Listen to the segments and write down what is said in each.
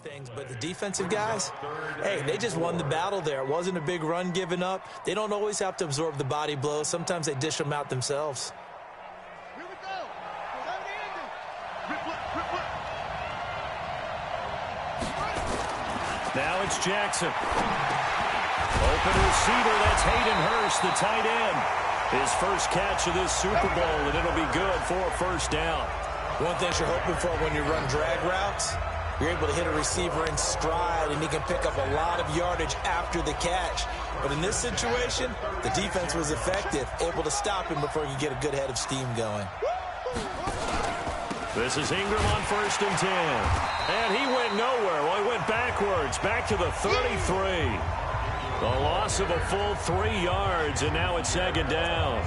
Things, but the defensive guys, hey, they just won the battle there. It wasn't a big run given up. They don't always have to absorb the body blows. Sometimes they dish them out themselves. Here we go. Now it's Jackson. Open receiver, that's Hayden Hurst, the tight end. His first catch of this Super Bowl, and it'll be good for a first down. One thing you're hoping for when you run drag routes, you're able to hit a receiver in stride, and he can pick up a lot of yardage after the catch. But in this situation, the defense was effective, able to stop him before he could get a good head of steam going. This is Ingram on 1st and 10. And he went nowhere. Well, he went backwards, back to the 33. The loss of a full 3 yards, and now it's 2nd down.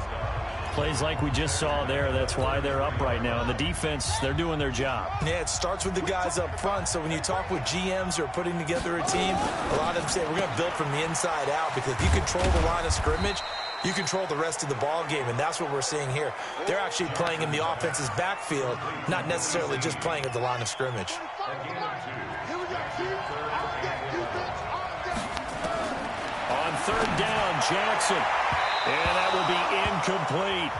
Plays like we just saw there, that's why they're up right now. And the defense, they're doing their job. Yeah, it starts with the guys up front. So when you talk with GMs who are putting together a team, a lot of them say, we're going to build from the inside out, because if you control the line of scrimmage, you control the rest of the ball game, and that's what we're seeing here. They're actually playing in the offense's backfield, not necessarily just playing at the line of scrimmage. On 3rd down, Jackson. And that will be incomplete.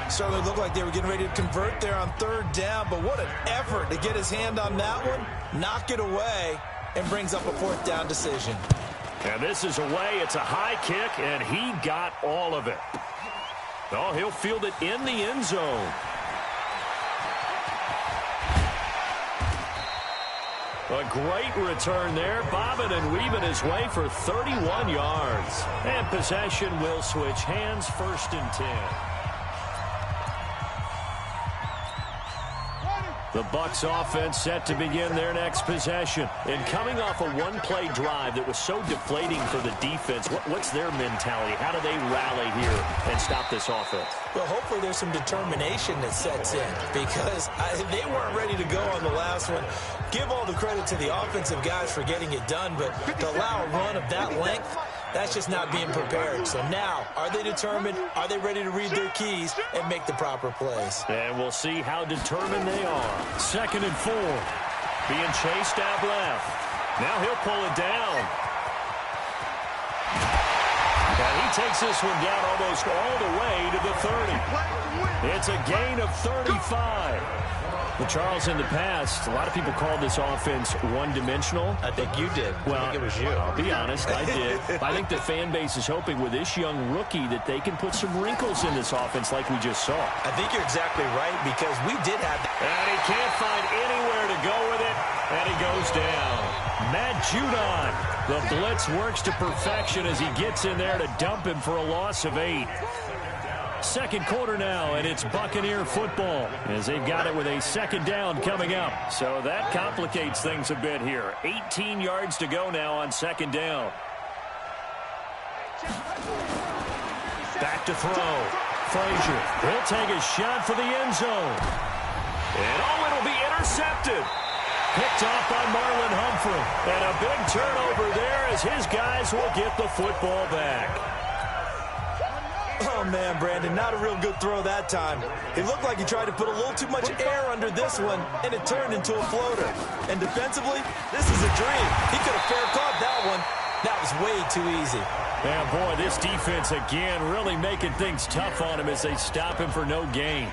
Certainly looked like they were getting ready to convert there on 3rd down, but what an effort to get his hand on that one, knock it away, and brings up a 4th down decision. And this is away. It's a high kick, and he got all of it. Oh, he'll field it in the end zone. A great return there, bobbing and weaving his way for 31 yards. And possession will switch hands, 1st and 10. The Bucs offense set to begin their next possession. And coming off a one-play drive that was so deflating for the defense, what's their mentality? How do they rally here and stop this offense? Well, hopefully there's some determination that sets in, because they weren't ready to go on the last one. Give all the credit to the offensive guys for getting it done, but to allow a run of that length, that's just not being prepared. So now, are they determined? Are they ready to read their keys and make the proper plays? And we'll see how determined they are. 2nd and 4. Being chased out left. Now he'll pull it down. And he takes this one down almost all the way to the 30. It's a gain of 35. Well, Charles, in the past, a lot of people called this offense one-dimensional. I think you did. Well, I think it was you. I'll be honest, I did. I think the fan base is hoping with this young rookie that they can put some wrinkles in this offense like we just saw. I think you're exactly right, because we did have that. And he can't find anywhere to go with it, and he goes down. Matt Judon, the blitz works to perfection as he gets in there to dump him for a loss of 8. 2nd quarter now, and it's Buccaneer football as they've got it with a 2nd down coming up. So that complicates things a bit here. 18 yards to go now on 2nd down. Back to throw. Frazier, he'll take a shot for the end zone. And oh, it'll be intercepted. Picked off by Marlon Humphrey. And a big turnover there as his guys will get the football back. Oh, man, Brandon, not a real good throw that time. It looked like he tried to put a little too much air under this one, and it turned into a floater. And defensively, this is a dream. He could have fair caught that one. That was way too easy. Man, boy, this defense again really making things tough on him as they stop him for no gain.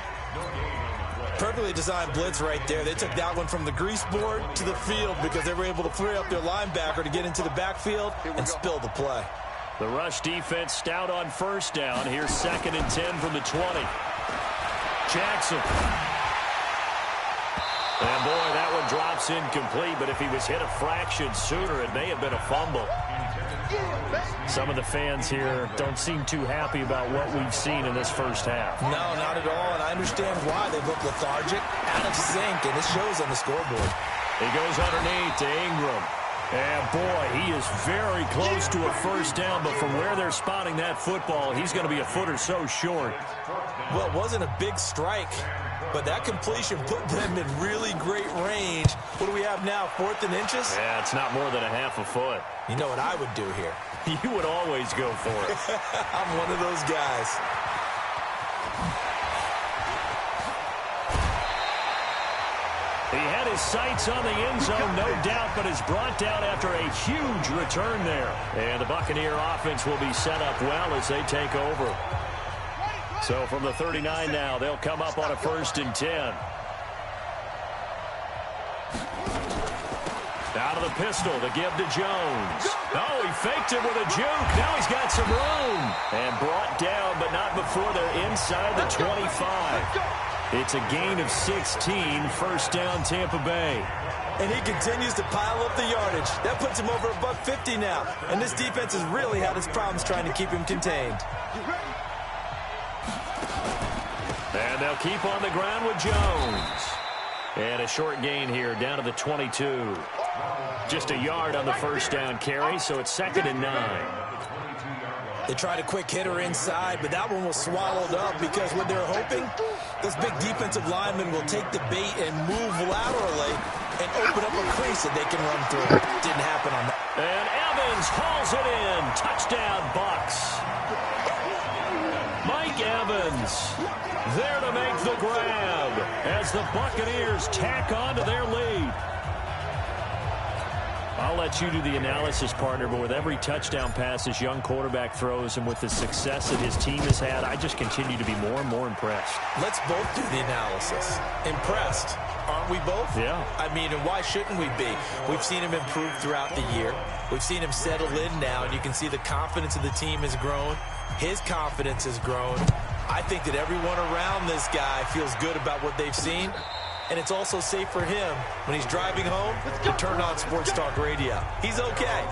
Perfectly designed blitz right there. They took that one from the grease board to the field because they were able to free up their linebacker to get into the backfield and spill the play. The rush defense stout on 1st down. Here's 2nd and 10 from the 20. Jackson. And boy, that one drops incomplete, but if he was hit a fraction sooner, it may have been a fumble. Some of the fans here don't seem too happy about what we've seen in this first half. No, not at all, and I understand why. They look lethargic, out of sync, and it shows on the scoreboard. He goes underneath to Ingram. And boy, he is very close to a 1st down, but from where they're spotting that football, he's going to be a foot or so short. Well, it wasn't a big strike, but that completion put them in really great range. What do we have now, 4th and inches? Yeah, it's not more than a half a foot. You know what I would do here? You would always go for it. I'm one of those guys. sights on the end zone, no doubt, but is brought down after a huge return there. And the Buccaneer offense will be set up well as they take over. So from the 39 now, they'll come up on a 1st and 10. Out of the pistol to give to Jones. Oh, he faked it with a juke. Now he's got some room. And brought down, but not before they're inside the 25. It's a gain of 16, 1st down Tampa Bay. And he continues to pile up the yardage. That puts him over $150 now. And this defense has really had its problems trying to keep him contained. And they'll keep on the ground with Jones. And a short gain here down to the 22. Just a yard on the 1st down carry, so it's 2nd and 9. They tried a quick hitter inside, but that one was swallowed up because what they're hoping, this big defensive lineman will take the bait and move laterally and open up a crease that they can run through. Didn't happen on that. And Evans hauls it in. Touchdown, Bucs. Mike Evans there to make the grab as the Buccaneers tack on to their lead. I'll let you do the analysis, partner, but with every touchdown pass this young quarterback throws and with the success that his team has had, I just continue to be more and more impressed. Let's both do the analysis. Impressed. Aren't we both? Yeah. I mean, and why shouldn't we be? We've seen him improve throughout the year. We've seen him settle in now, and you can see the confidence of the team has grown. His confidence has grown. I think that everyone around this guy feels good about what they've seen. And it's also safe for him when he's driving home to turn on Sports Talk Radio. He's okay.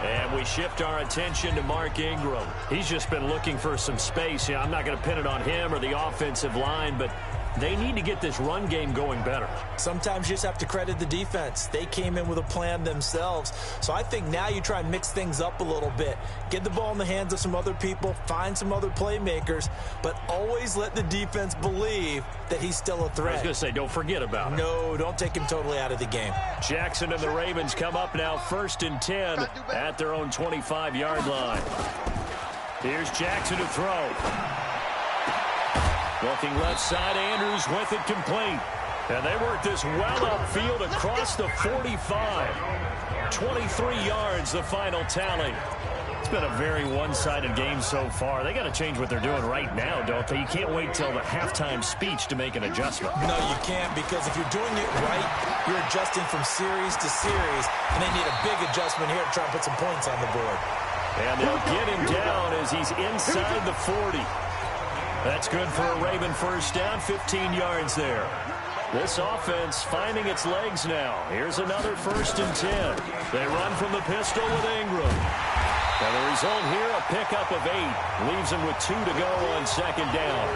And we shift our attention to Mark Ingram. He's just been looking for some space. I'm not going to pin it on him or the offensive line, but they need to get this run game going better. Sometimes you just have to credit the defense. They came in with a plan themselves. So I think now you try and mix things up a little bit. Get the ball in the hands of some other people, find some other playmakers, but always let the defense believe that he's still a threat. I was going to say, don't forget about it. No, don't take him totally out of the game. Jackson and the Ravens come up now 1st and 10 at their own 25-yard line. Here's Jackson to throw. Looking left side, Andrews with it complete. And they work this well upfield across the 45. 23 yards, the final tally. It's been a very one-sided game so far. They got to change what they're doing right now, don't they? You can't wait till the halftime speech to make an adjustment. No, you can't, because if you're doing it right, you're adjusting from series to series, and they need a big adjustment here to try and put some points on the board. And they'll get him down as he's inside the 40. That's good for a Raven 1st down, 15 yards there. This offense finding its legs now. Here's another 1st and 10. They run from the pistol with Ingram. And the result here, a pickup of 8. Leaves them with 2 to go on 2nd down.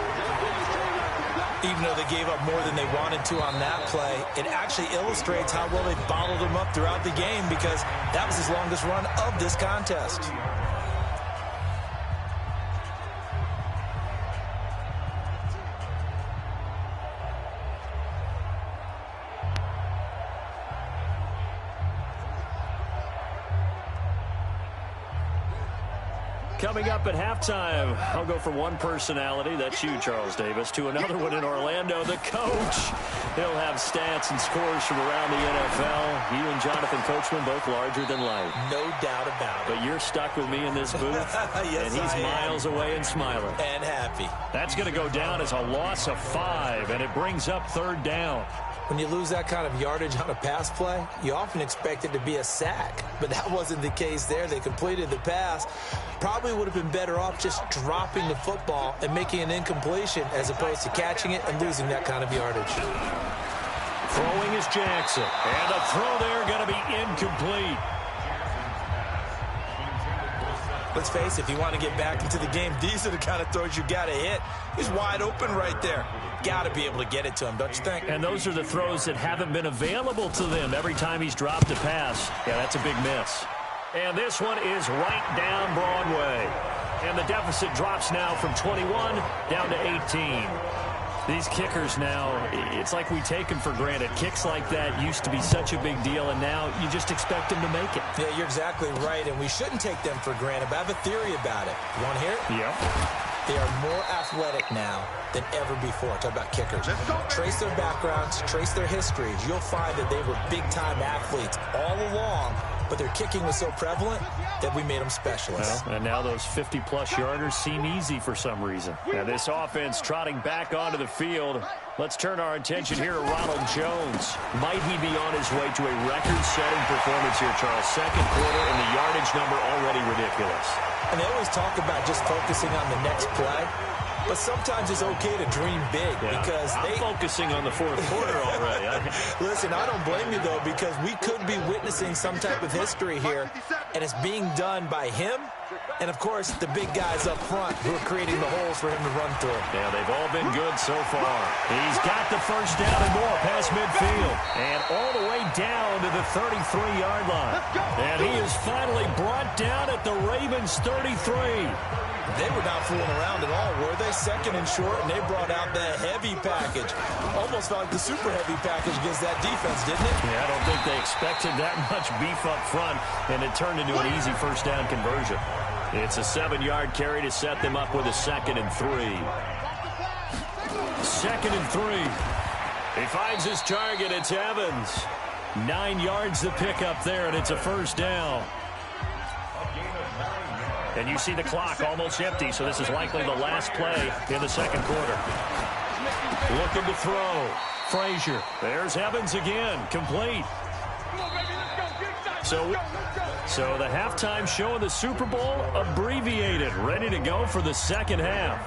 Even though they gave up more than they wanted to on that play, it actually illustrates how well they bottled them up throughout the game, because that was his longest run of this contest. Coming up at halftime, I'll go from one personality, that's you, Charles Davis, to another one in Orlando, the coach. He'll have stats and scores from around the NFL. You and Jonathan Coachman, both larger than life. No doubt about it. But you're stuck with me in this booth, yes, and he's miles away and smiling. And happy. That's going to go down as a loss of 5, and it brings up 3rd down. When you lose that kind of yardage on a pass play, you often expect it to be a sack. But that wasn't the case there. They completed the pass. Probably would have been better off just dropping the football and making an incompletion as opposed to catching it and losing that kind of yardage. Throwing is Jackson. And a throw there going to be incomplete. Let's face it, if you want to get back into the game, these are the kind of throws you got to hit. He's wide open right there. Got to be able to get it to him, don't you think? And those are the throws that haven't been available to them every time he's dropped a pass. Yeah, that's a big miss. And this one is right down Broadway. And the deficit drops now from 21 down to 18. These kickers now, it's like we take them for granted. Kicks like that used to be such a big deal, and now you just expect them to make it. Yeah, you're exactly right, and we shouldn't take them for granted, but I have a theory about it. You want to hear it? Yep. They are more athletic now than ever before. Talk about kickers. Trace their backgrounds, trace their histories. You'll find that they were big-time athletes all along, but their kicking was so prevalent that we made them specialists. Well, and now those 50-plus yarders seem easy for some reason. Now this offense trotting back onto the field. Let's turn our attention here to Ronald Jones. Might he be on his way to a record-setting performance here, Charles? Second quarter, and the yardage number already ridiculous. And they always talk about just focusing on the next play. But sometimes it's okay to dream big because I'm focusing on the fourth quarter already. Listen, I don't blame you, though, because we could be witnessing some type of history here, and it's being done by him and, of course, the big guys up front who are creating the holes for him to run through. Yeah, they've all been good so far. He's got the first down and more past midfield and all the way down to the 33-yard line. And he is finally brought down at the Ravens' 33. They were not fooling around at all, were they? Second and short, and they brought out that heavy package. Almost felt like the super heavy package against that defense, didn't it? Yeah, I don't think they expected that much beef up front, and it turned into an easy first down conversion. It's a 7-yard carry to set them up with a 2nd and 3. 2nd and 3. He finds his target. It's Evans. 9 yards to pick up there, and it's a first down. And you see the clock almost empty, so this is likely the last play in the second quarter. Looking to throw. Frazier. There's Evans again. Complete. So the halftime show of the Super Bowl abbreviated. Ready to go for the second half.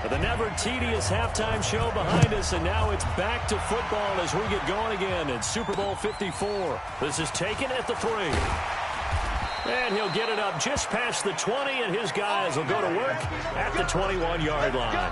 The never tedious halftime show behind us, and now it's back to football as we get going again in Super Bowl 54. This is taken at the 3. And he'll get it up just past the 20, and his guys will go to work at the 21-yard line.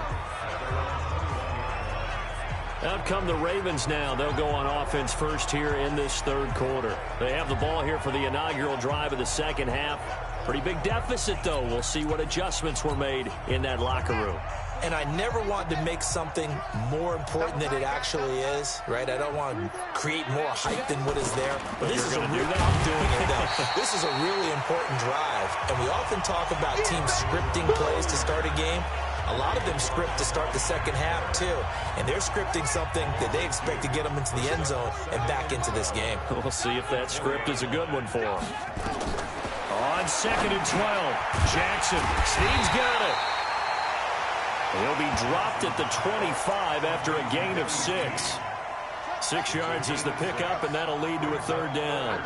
Out come the Ravens now. They'll go on offense first here in this third quarter. They have the ball here for the inaugural drive of the second half. Pretty big deficit, though. We'll see what adjustments were made in that locker room. And I never want to make something more important than it actually is, right? I don't want to create more hype than what is there. But this is I'm doing it, though. This is a really important drive. And we often talk about teams scripting plays to start a game. A lot of them script to start the second half, too. And they're scripting something that they expect to get them into the end zone and back into this game. We'll see if that script is a good one for them. On 2nd and 12, Jackson. Steve's got it. He'll be dropped at the 25 after a gain of 6. 6 yards is the pickup, and that'll lead to a third down.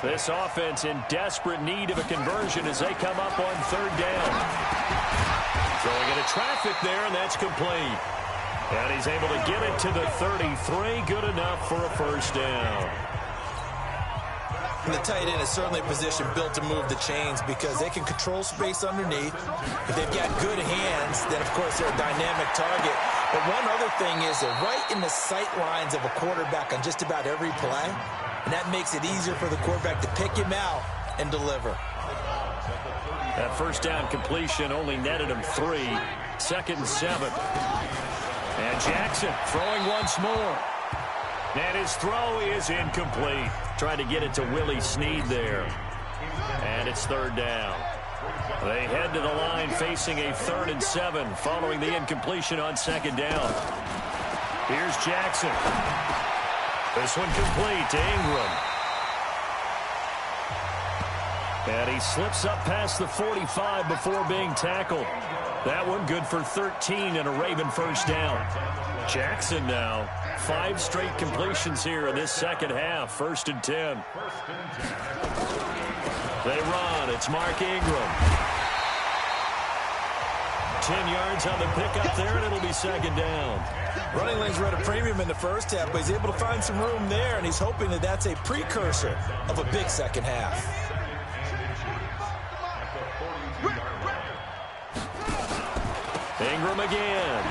This offense in desperate need of a conversion as they come up on third down. Throwing into traffic there, and that's complete. And he's able to get it to the 33. Good enough for a first down. And the tight end is certainly a position built to move the chains because they can control space underneath. If they've got good hands, then, of course, they're a dynamic target. But one other thing is they're right in the sight lines of a quarterback on just about every play, and that makes it easier for the quarterback to pick him out and deliver. That first down completion only netted him 3. 2nd and 7. And Jackson throwing once more. And his throw is incomplete. Trying to get it to Willie Snead there. And it's third down. They head to the line facing a 3rd and 7 following the incompletion on second down. Here's Jackson. This one complete to Ingram. And he slips up past the 45 before being tackled. That one good for 13 and a Raven first down. Jackson now. 5 straight completions here in this second half. 1st and 10. They run. It's Mark Ingram. 10 yards on the pickup there, and it'll be second down. Running lanes were at a premium in the first half, but he's able to find some room there, and he's hoping that that's a precursor of a big second half. Ingram again.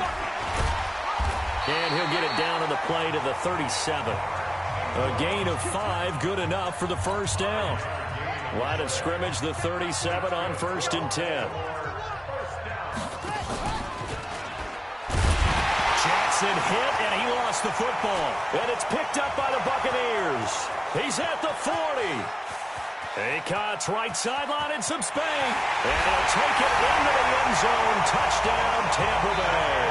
And he'll get it down on the play to the 37. A gain of 5, good enough for the first down. Line of scrimmage, the 37 on 1st and 10. Jackson hit, and he lost the football. And it's picked up by the Buccaneers. He's at the 40. He cuts right sideline and some space. And he'll take it into the end zone. Touchdown, Tampa Bay.